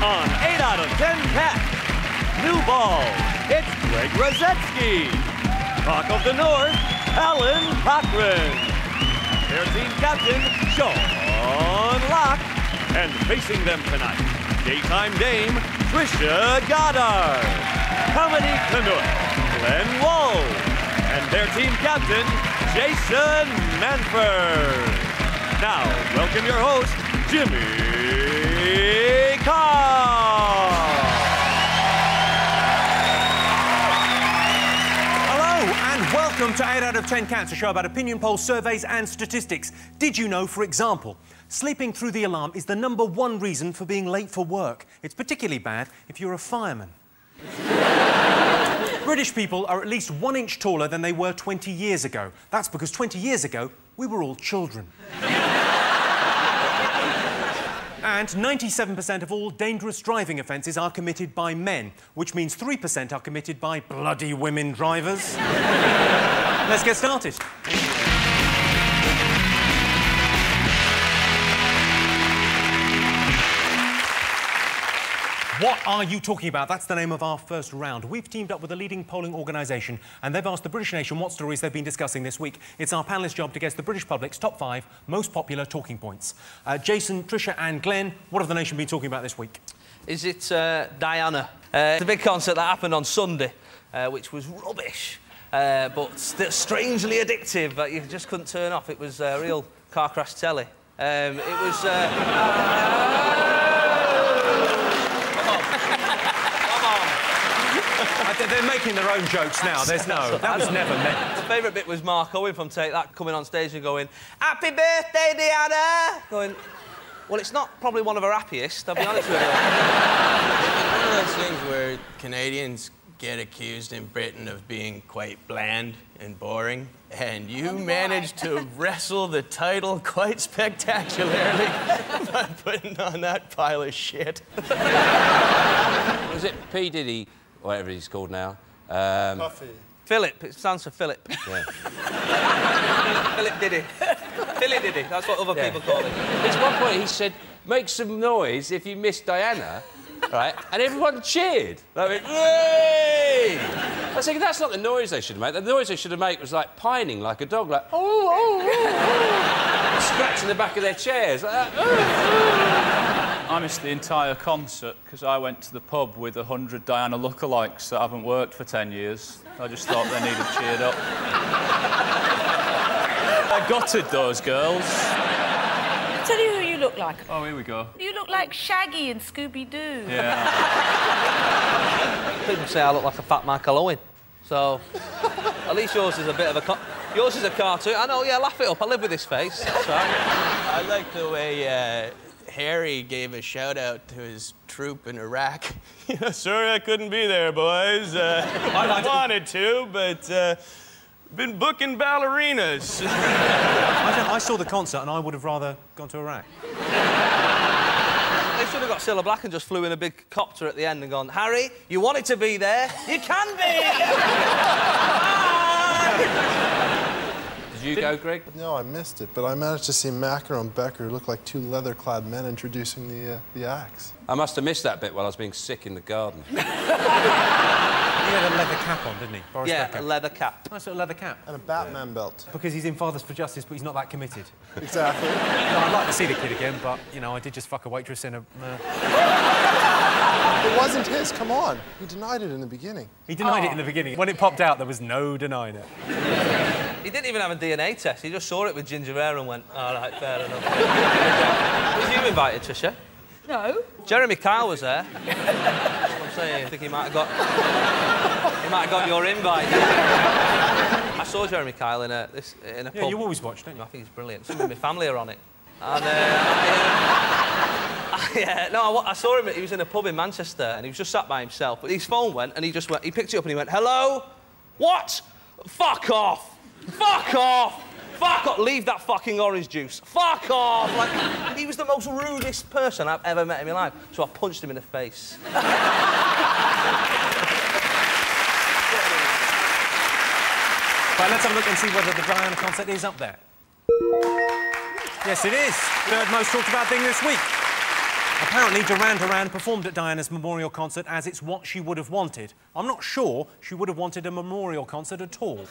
On 8 out of 10 Cats, new ball, it's Rusedski. Talk of the North, Allun, Cochrane. Their team captain, Sean Locke. And facing them tonight, daytime dame, Trisha Goddard. Comedy Canuck, Glenn Wall. And their team captain, Jason Manford. Now, welcome your host, Jimmy Carr. Hello, and welcome to 8 out of 10 Cats, a show about opinion polls, surveys and statistics. Did you know, for example, sleeping through the alarm is the #1 reason for being late for work? It's particularly bad if you're a fireman. British people are at least 1 inch taller than they were 20 years ago. That's because 20 years ago, we were all children. And 97% of all dangerous driving offences are committed by men, which means 3% are committed by bloody women drivers. Let's get started. What are you talking about? That's the name of our first round. We've teamed up with a leading polling organisation and they've asked the British nation what stories they've been discussing this week. It's our panellists' job to guess the British public's top 5 most popular talking points. Jason, Trisha and Glenn, what have the nation been talking about this week? Is it Diana? It's a big concert that happened on Sunday, which was rubbish, but strangely addictive, but you just couldn't turn off. It was real car crash telly. It was... They're making their own jokes now. There's no... That was never meant. My favourite bit was Mark Owen from Take That coming on stage and going, "Happy birthday, Diana!" Going, well, it's not probably one of her happiest, I'll be honest with you. One of those things where Canadians get accused in Britain of being quite bland and boring, and you managed to wrestle the title quite spectacularly by putting on that pile of shit. Was it P. Diddy, whatever he's called now? Coffee. Philip, it stands for Philip. Yeah. Philip Diddy. Philly Diddy, that's what other people call it. At one point he said, "Make some noise if you miss Diana," right? And everyone cheered. I went, "Yay!" I was thinking, that's not the noise they should have made. The noise they should have made was like pining like a dog, like, "Oh, oh, oh, oh." Scratching the back of their chairs like that. Oh, oh. I missed the entire concert because I went to the pub with 100 Diana lookalikes that haven't worked for 10 years. I just thought they needed cheered up. I gutted those girls. I'll tell you who you look like. Oh, here we go. You look like Shaggy and Scooby-Doo. Yeah. People say I look like a fat Michael Owen. So, at least yours is a bit of a... Yours is a cartoon. I know, yeah, laugh it up. I live with this face. That's right. I like the way Harry gave a shout-out to his troop in Iraq. Sorry I couldn't be there, boys. I wanted to, but been booking ballerinas. I saw the concert and I would have rather gone to Iraq. They should have got Cilla Black and just flew in a big copter at the end and gone, "Harry, you wanted to be there. You can be!" Did you go, Greg? No, I missed it, but I managed to see Macker and Becker look like 2 leather-clad men introducing the acts. I must have missed that bit while I was being sick in the garden. He had a leather cap on, didn't he? Boris Yeah, Becker. a leather cap. Nice little leather cap. And a Batman belt. Because he's in Fathers for Justice, but he's not that committed. Exactly. No, I'd like to see the kid again, but, you know, I did just fuck a waitress in a... It wasn't his, come on. He denied it in the beginning. He denied it in the beginning. When it popped out, there was no denying it. He didn't even have a DNA test. He just saw it with ginger hair and went, "All right, fair enough." Was you invited, Trisha? No. Jeremy Kyle was there. That's what I'm saying. I think he might have got your invite. I saw Jeremy Kyle in a pub. Yeah, you always watch, don't you? I think he's brilliant. Some of my family are on it. And I saw him. He was in a pub in Manchester, and he was just sat by himself. But his phone went, and he picked it up, and he went, "Hello, what? Fuck off! Fuck off! Fuck off! Leave that fucking orange juice! Fuck off!" Like, he was the most rudest person I've ever met in my life. So I punched him in the face. Right, let's have a look and see whether the Diana concert is up there. Yes, it is. Third most talked about thing this week. Apparently, Duran Duran performed at Diana's memorial concert as it's what she would have wanted. I'm not sure she would have wanted a memorial concert at all.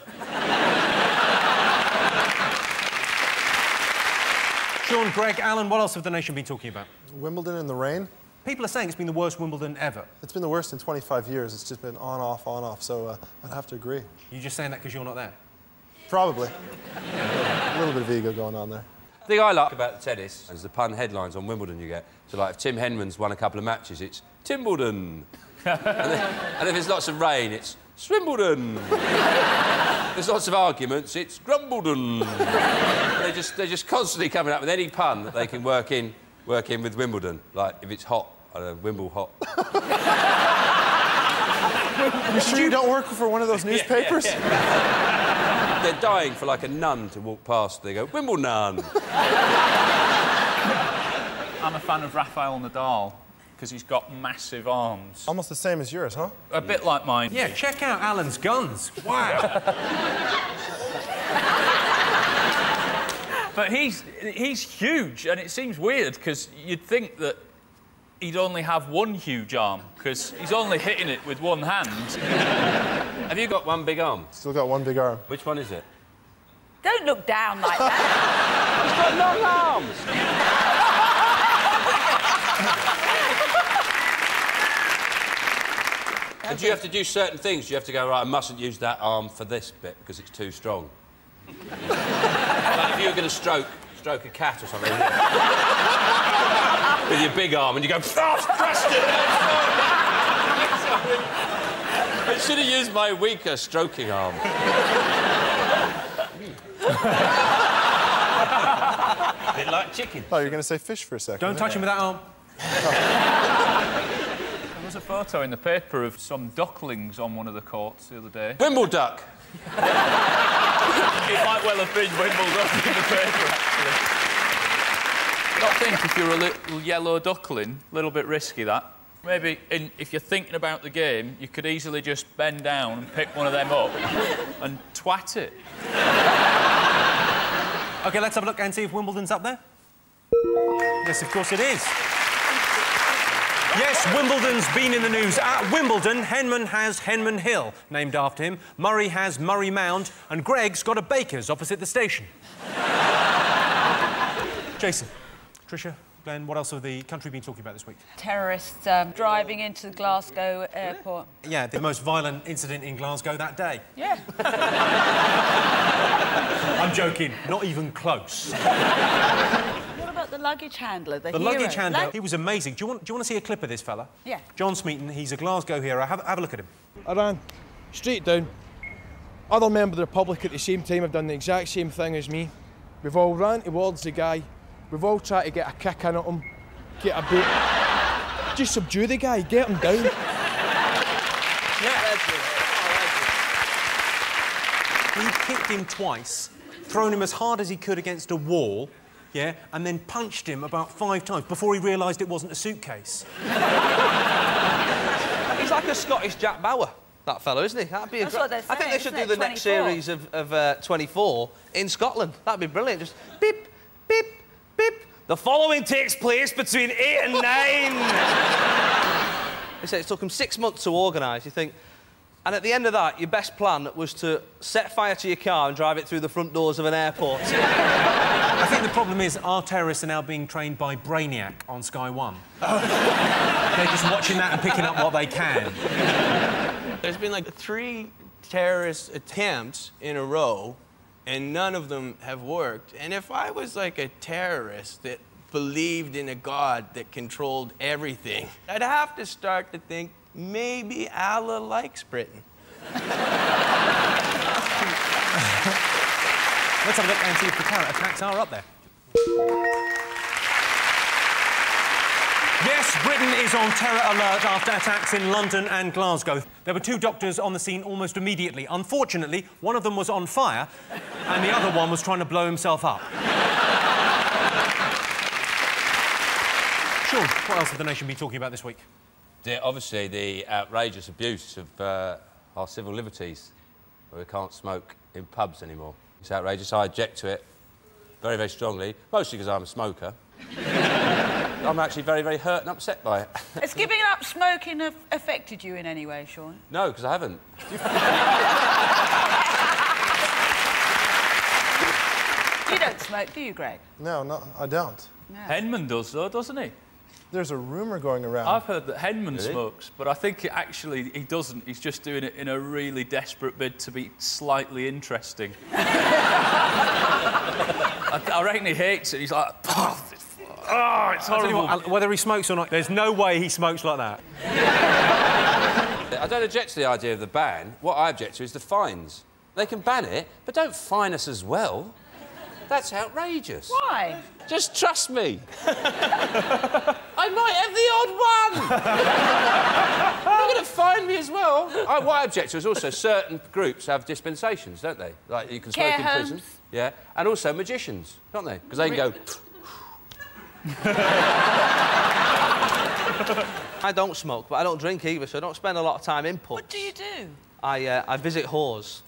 Sean, Greg, Alan, what else have the nation been talking about? Wimbledon in the rain. People are saying it's been the worst Wimbledon ever. It's been the worst in 25 years. It's just been on, off, so I'd have to agree. You're just saying that because you're not there? Probably. A little bit of ego going on there. The thing I like about the tennis is the pun headlines on Wimbledon you get. So, like, if Tim Henman's won a couple of matches, it's Timbledon. and if there's lots of rain, it's Swimbledon. If there's lots of arguments, it's Grumbledon. They're just constantly coming up with any pun that they can work in with Wimbledon. Like, if it's hot, I don't know, Wimble hot. You sure you don't work for one of those newspapers? They're dying for, like, a nun to walk past. They go, Wimbledon. I'm a fan of Rafael Nadal because he's got massive arms. Almost the same as yours, huh? A bit like mine. Yeah, check out Alan's guns. Wow. But he's huge, and it seems weird because you'd think that he'd only have one huge arm because he's only hitting it with one hand. Have you got one big arm? Still got one big arm. Which one is it? Don't look down like that. He's got long arms. And do you have to do certain things? Do you have to go, right, I mustn't use that arm for this bit because it's too strong? Like if you were going to stroke a cat or something with your big arm and you go, oh, I've crushed it! I should have used my weaker stroking arm. A bit like chicken. Oh, you're going to say fish for a second. Don't touch him with that arm. There was a photo in the paper of some ducklings on one of the courts the other day. Wimbleduck. It might well have been Wimbledon in the paper, actually. I think if you're a little yellow duckling, a little bit risky, that. Maybe if you're thinking about the game, you could easily just bend down and pick one of them up and twat it. OK, let's have a look and see if Wimbledon's up there. Yes, of course it is. Yes, Wimbledon's been in the news. At Wimbledon, Henman has Henman Hill, named after him. Murray has Murray Mound, and Greg's got a baker's opposite the station. Jason, Trisha, Glenn, what else have the country been talking about this week? Terrorists driving into the Glasgow Airport. Yeah, the most violent incident in Glasgow that day. Yeah. I'm joking, not even close. What about the luggage handler, the The hero? luggage handler, he was amazing. Do you want to see a clip of this fella? Yeah. John Smeaton, he's a Glasgow hero. Have a look at him. I ran straight down. Other members of the public at the same time have done the exact same thing as me. We've all ran towards the guy. We've all tried to get a kick in at him, get a bit. Just subdue the guy, get him down. Yeah. He kicked him twice, thrown him as hard as he could against a wall, yeah, and then punched him about 5 times before he realised it wasn't a suitcase. He's like a Scottish Jack Bauer, that fellow, isn't he? That'd be That's what they're I think they saying, should isn't do it? the next 24. series of 24 in Scotland. That'd be brilliant. Just beep, beep, beep. The following takes place between 8 and 9. They say it took them 6 months to organise. You think... And at the end of that, your best plan was to set fire to your car and drive it through the front doors of an airport. I think the problem is our terrorists are now being trained by Brainiac on Sky One. They're just watching that and picking up what they can. There's been like 3 terrorist attempts in a row, and none of them have worked. And if I was like a terrorist that believed in a god that controlled everything, I'd have to start to think maybe Allah likes Britain. Let's have a look and see if the terror attacks are up there. Yes, Britain is on terror alert after attacks in London and Glasgow. There were 2 doctors on the scene almost immediately. Unfortunately, one of them was on fire and the other one was trying to blow himself up. Sean, what else have the nation been talking about this week? Obviously, the outrageous abuse of our civil liberties, where we can't smoke in pubs anymore. It's outrageous. I object to it very, very strongly, mostly because I'm a smoker. I'm actually very, very hurt and upset by it. Has giving up smoking affected you in any way, Sean? No, because I haven't. You don't smoke, do you, Greg? No, I don't. No. Henman does, though, doesn't he? There's a rumour going around. I've heard that Henman smokes, but I think actually he doesn't. He's just doing it in a really desperate bid to be slightly interesting. I reckon he hates it. He's like, oh, it's horrible. What, whether he smokes or not, there's no way he smokes like that. I don't object to the idea of the ban. What I object to is the fines. They can ban it, but don't fine us as well. That's outrageous. Why? Just trust me. I might have the odd one. You're not going to fine me as well. What I object to is also certain groups have dispensations, don't they? Like you can smoke Care in homes. prison. Yeah, and also magicians, don't they? Because they can go... I don't smoke, but I don't drink either, so I don't spend a lot of time in pubs. What do you do? I visit whores.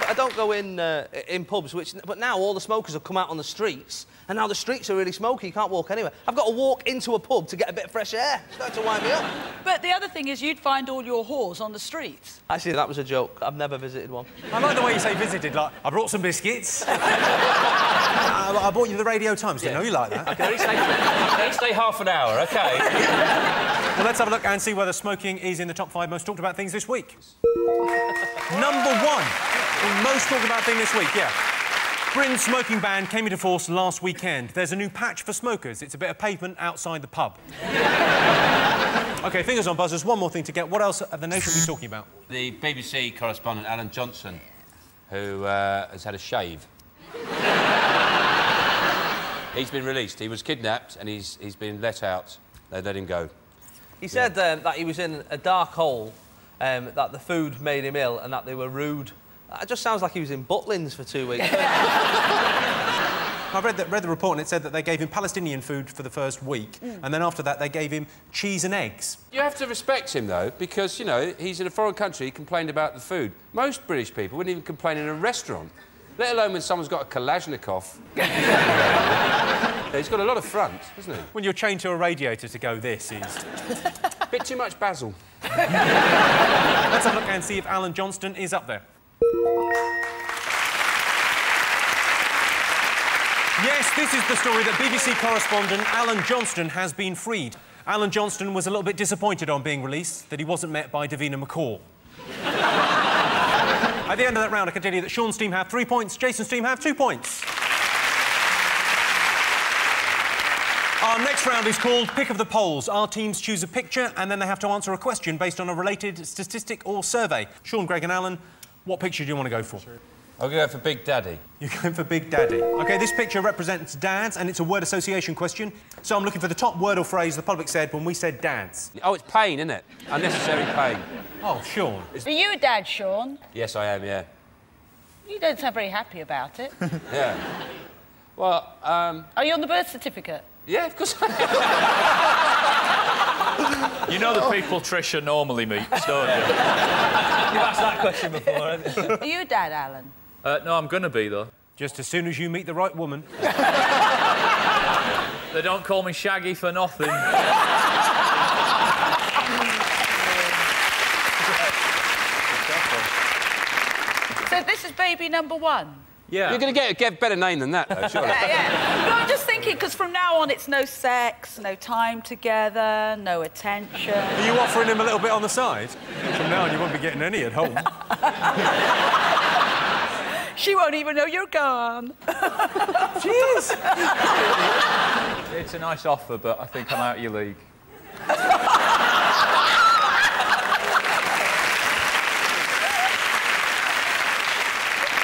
I don't go in pubs, but now all the smokers have come out on the streets, and now the streets are really smoky. You can't walk anywhere. I've got to walk into a pub to get a bit of fresh air. It's going to wind me up. But the other thing is you'd find all your whores on the streets. Actually, that was a joke. I've never visited one. I like the way you say visited, like, I brought some biscuits. I bought you the Radio Times, didn't know you like that. OK, let's stay half an hour, OK? Well, let's have a look and see whether smoking is in the top 5 most talked about things this week. Number 1. The most talked about thing this week, yeah. Britain's smoking ban came into force last weekend. There's a new patch for smokers. It's a bit of pavement outside the pub. OK, fingers on buzzers. One more thing to get. What else have the nation been talking about? The BBC correspondent, Allun Johnson, who has had a shave. He's been released. He was kidnapped and he's been let out. They let him go. He said that he was in a dark hole, that the food made him ill and that they were rude. It just sounds like he was in Butlins for 2 weeks. I read the report and it said that they gave him Palestinian food for the first week and then after that they gave him cheese and eggs. You have to respect him, though, because, you know, he's in a foreign country, he complained about the food. Most British people wouldn't even complain in a restaurant, let alone when someone's got a Kalashnikov. He's got a lot of front, hasn't he? When you're chained to a radiator to go, this is... Bit too much basil. Let's have a look and see if Allun Johnston is up there. Yes, this is the story that BBC correspondent Allun Johnston has been freed. Allun Johnston was a little bit disappointed on being released that he wasn't met by Davina McCall. At the end of that round, I can tell you that Sean's team have 3 points, Jason's team have 2 points. Our next round is called Pick of the Polls. Our teams choose a picture and then they have to answer a question based on a related statistic or survey. Sean, Greg and Allun, what picture do you want to go for? I'll go for Big Daddy. You're going for Big Daddy. OK, this picture represents dads, and it's a word association question. So I'm looking for the top word or phrase the public said when we said dads. Oh, it's pain, isn't it? Unnecessary pain. Oh, Sean. Are you a dad, Sean? Yes, I am, yeah. You don't sound very happy about it. Yeah. Well, Are you on the birth certificate? yeah, of course I am. You know the people Trisha normally meets, don't you? You've asked that question before, haven't you? Are you a dad, Allun? No, I'm going to be, though. Just as soon as you meet the right woman. They don't call me Shaggy for nothing. So this is baby number 1? Yeah. You're going to get a better name than that, though, surely. Yeah. No, I'm just thinking, because from now on it's no sex, no time together, no attention. Are you offering him a little bit on the side? From now on, you won't be getting any at home. She won't even know you're gone. Cheers! It's a nice offer, but I think I'm out of your league.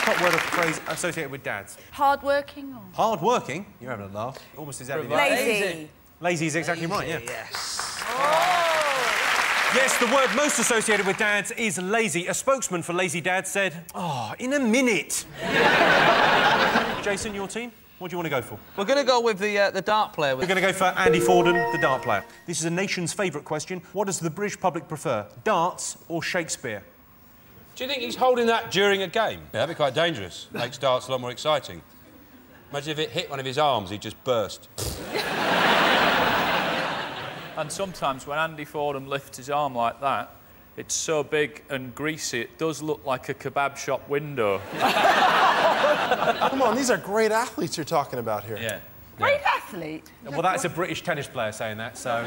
Top word or phrase associated with dads. Hard-working or...? Hard-working. You're having a laugh. Almost exactly the Lazy. Lazy is exactly right, yeah. Yes. Oh! Yes, the word most associated with dads is lazy. A spokesman for Lazy Dad said, "Oh, in a minute." Jason, your team? What do you want to go for? We're going to go with the dart player. We're going to go for Andy Forden, the dart player. This is a nation's favourite question. What does the British public prefer, darts or Shakespeare? Do you think he's holding that during a game? Yeah, that'd be quite dangerous. Makes darts a lot more exciting. Imagine if it hit one of his arms, he'd just burst. And sometimes when Andy Fordham lifts his arm like that, it's so big and greasy, it does look like a kebab shop window. Come on, these are great athletes you're talking about here. Yeah. Great athlete. Well, that's a British tennis player saying that, so...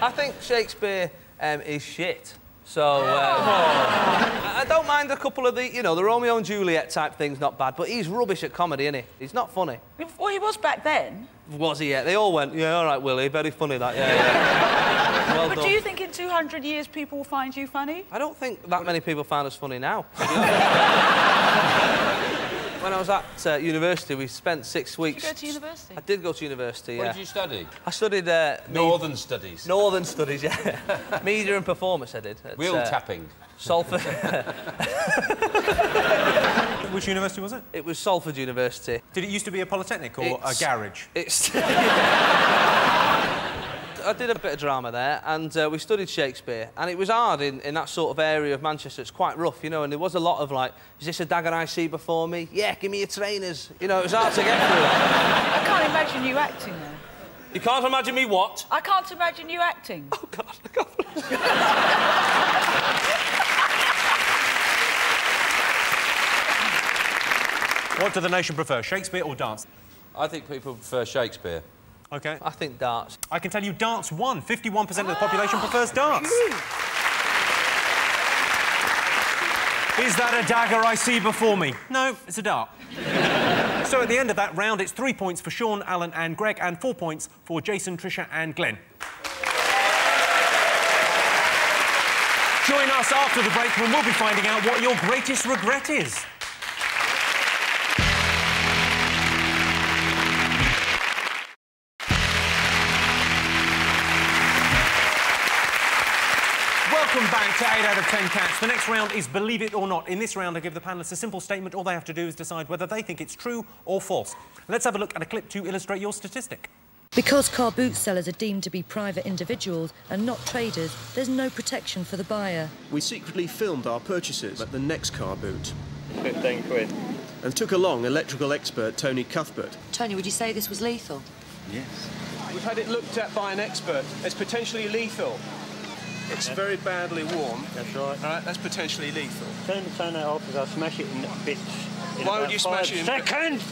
I think Shakespeare is shit. So, I don't mind a couple of the, you know, the Romeo and Juliet type things, not bad, but he's rubbish at comedy, isn't he? He's not funny. Well, he was back then. Was he? Yeah. They all went, yeah, all right, Willie, very funny, that, yeah. Well But done. do you think in 200 years people will find you funny? I don't think that many people find us funny now. When I was at university, we spent 6 weeks... Did you go to university? I did go to university, yeah. What did you study? I studied... Northern Studies. Northern Studies, yeah. Media and performance, I did. Wheel tapping. Salford. Which university was it? It was Salford University. Did it used to be a polytechnic or a garage? It's... I did a bit of drama there, and we studied Shakespeare, and it was hard in that sort of area of Manchester. It's quite rough, you know, and there was a lot of, like, is this a dagger I see before me? Yeah, give me your trainers. You know, it was hard to get through. I can't imagine you acting there. You can't imagine me what? I can't imagine you acting. Oh, God, I can't. What do the nation prefer, Shakespeare or dance? I think people prefer Shakespeare. OK. I think darts. I can tell you darts won. 51% of the population prefers darts. Is that a dagger I see before me? No, it's a dart. So at the end of that round, it's 3 points for Sean, Alan and Greg, and 4 points for Jason, Trisha and Glenn. Join us after the break when we'll be finding out what your greatest regret is. Welcome back to 8 out of 10 Cats. The next round is Believe It or Not. In this round, I give the panellists a simple statement. All they have to do is decide whether they think it's true or false. Let's have a look at a clip to illustrate your statistic. Because car boot sellers are deemed to be private individuals and not traders, there's no protection for the buyer. We secretly filmed our purchases at the next car boot. 15 quid. And took along electrical expert Tony Cuthbert. Tony, would you say this was lethal? Yes. We've had it looked at by an expert. It's potentially lethal. It's very badly worn. That's right. All right, that's potentially lethal. Turn that off as I smash it in bits. Why would you smash it in seconds?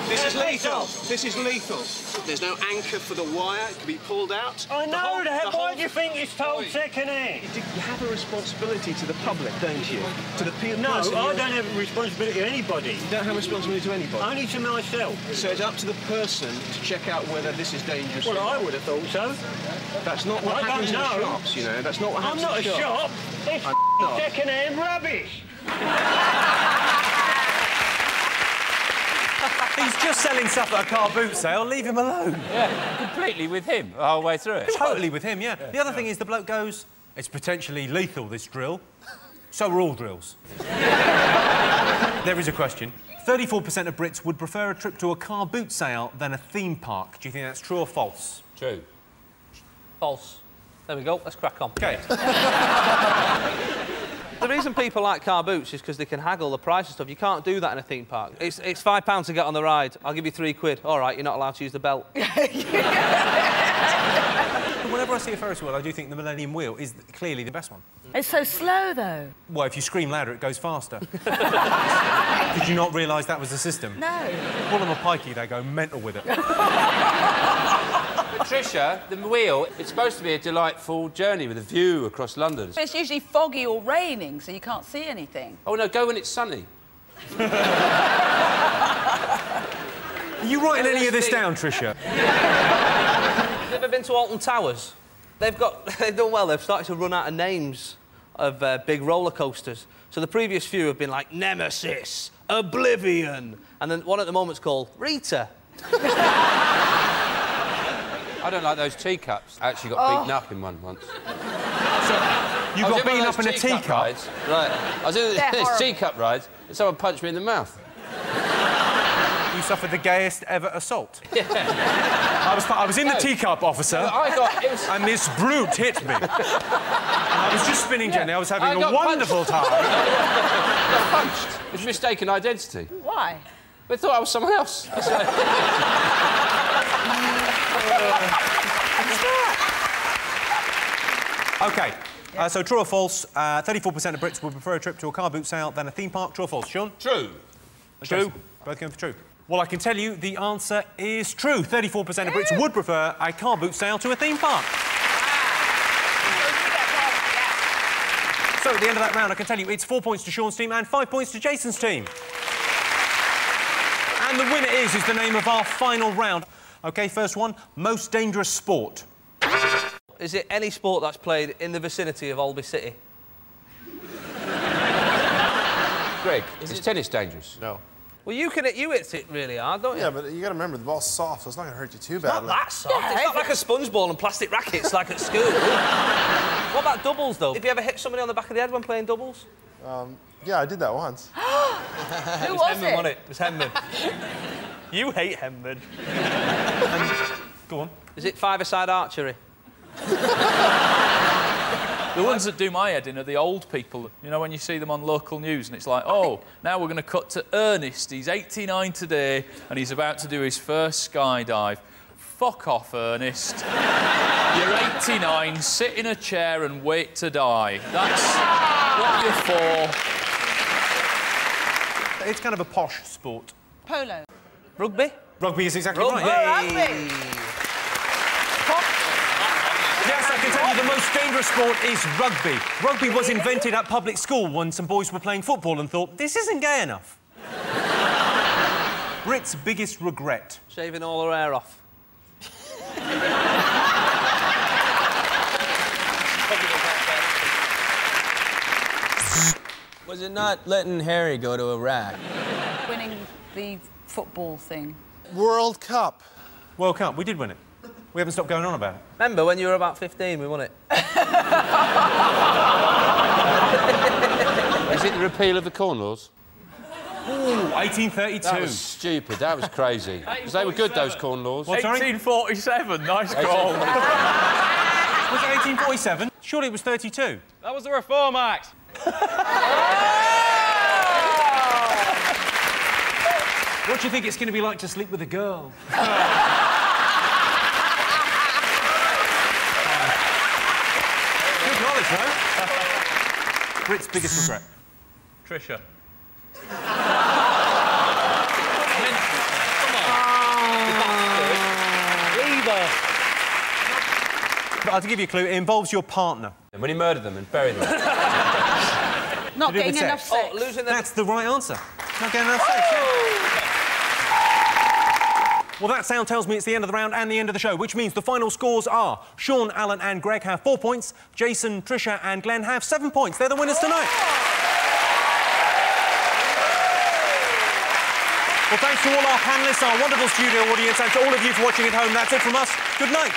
This is lethal. This is lethal. There's no anchor for the wire. It can be pulled out. I know that. Why do you think it's told second-hand? You have a responsibility to the public, don't you? To the people. No, I don't have a responsibility to anybody. You don't have a responsibility to anybody? Only to myself. So it's up to the person to check out whether this is dangerous. Well, I would have thought so. That's not what happens in shops, you know. That's not what happens in shops. I'm not a shop. It's second-hand rubbish. He's just selling stuff at a car boot sale. Leave him alone. Yeah, completely with him the whole way through it. Totally with him, yeah. The other thing is the bloke goes, it's potentially lethal, this drill. So are all drills. There is a question. 34% of Brits would prefer a trip to a car boot sale than a theme park. Do you think that's true or false? True. False. There we go. Let's crack on. OK. The reason people like car boots is because they can haggle the price of stuff. You can't do that in a theme park. It's £5 to get on the ride. I'll give you 3 quid. All right, you're not allowed to use the belt. Whenever I see a Ferris wheel, I do think the Millennium Wheel is clearly the best one. It's so slow, though. Well, if you scream louder, it goes faster. Did you not realise that was the system? No. Call them a pikey, they go mental with it. Trisha, the wheel, it's supposed to be a delightful journey with a view across London. But it's usually foggy or raining, so you can't see anything. Oh, no, go when it's sunny. Are you writing any of this down, Trisha? Have you ever been to Alton Towers? They've done well. They've started to run out of names of big roller coasters. So the previous few have been like Nemesis, Oblivion, and then one at the moment's called Rita. I don't like those teacups. I actually got beaten up in one once. So, you got beaten up in a teacup? Rides. Right. I was in this teacup rides and someone punched me in the mouth. You suffered the gayest ever assault. Yeah. I was in the teacup, officer. No, and this brute hit me. And I was just spinning gently. I was having a wonderful time. I got punched. It was mistaken identity. Why? They thought I was someone else. OK, so true or false, 34% of Brits would prefer a trip to a car boot sale than a theme park. True or false? Sean? True. True. Both going for true. Well, I can tell you the answer is true. 34% of Brits would prefer a car boot sale to a theme park. So, at the end of that round, I can tell you it's 4 points to Sean's team and 5 points to Jason's team. And the winner is the name of our final round. OK, first one, most dangerous sport. Is it any sport that's played in the vicinity of Alby City? Greg, is tennis dangerous? No. Well, you hit it really hard, don't you? Yeah, but you got to remember, the ball's soft, so it's not going to hurt you too It's badly. not that soft. It's not like a sponge ball and plastic rackets like at school. What about doubles, though? Have you ever hit somebody on the back of the head when playing doubles? Yeah, I did that once. Who was Henman, wasn't it? It was Henman. You hate Henman. Go on. Is it five-a-side archery? The ones that do my head in are the old people. You know, when you see them on local news and it's like, oh, now we're going to cut to Ernest. He's 89 today and he's about to do his first skydive. Fuck off, Ernest. You're 89, sit in a chair and wait to die. That's what you're for. It's kind of a posh sport. Polo. Rugby? Rugby is exactly Rugby. right. Rugby. Yes, I can tell you the most dangerous sport is rugby. Rugby was invented at public school when some boys were playing football and thought, this isn't gay enough. Brit's biggest regret. Shaving all her hair off. Was it not letting Harry go to Iraq? Winning the football thing. World Cup. World Cup, we did win it. We haven't stopped going on about it. Remember when you were about 15, we won it? Is it the repeal of the Corn Laws? Ooh, 1832. That was stupid. That was crazy. Because they were good, those Corn Laws. What, sorry? 1847, nice call. Was it 1847? Surely it was 32. That was the Reform Act. What do you think it's going to be like to sleep with a girl? Good knowledge, though. Brit's biggest regret. Trisha. I'll give you a clue. It involves your partner. And when he murdered them and buried them. Not getting enough sex. Oh, losing That's the right answer. Not getting enough sex. Well, that sound tells me it's the end of the round and the end of the show, which means the final scores are Sean, Alan and Greg have 4 points, Jason, Trisha and Glenn have 7 points. They're the winners tonight. Well, thanks to all our panellists, our wonderful studio audience, and to all of you for watching at home. That's it from us. Good night.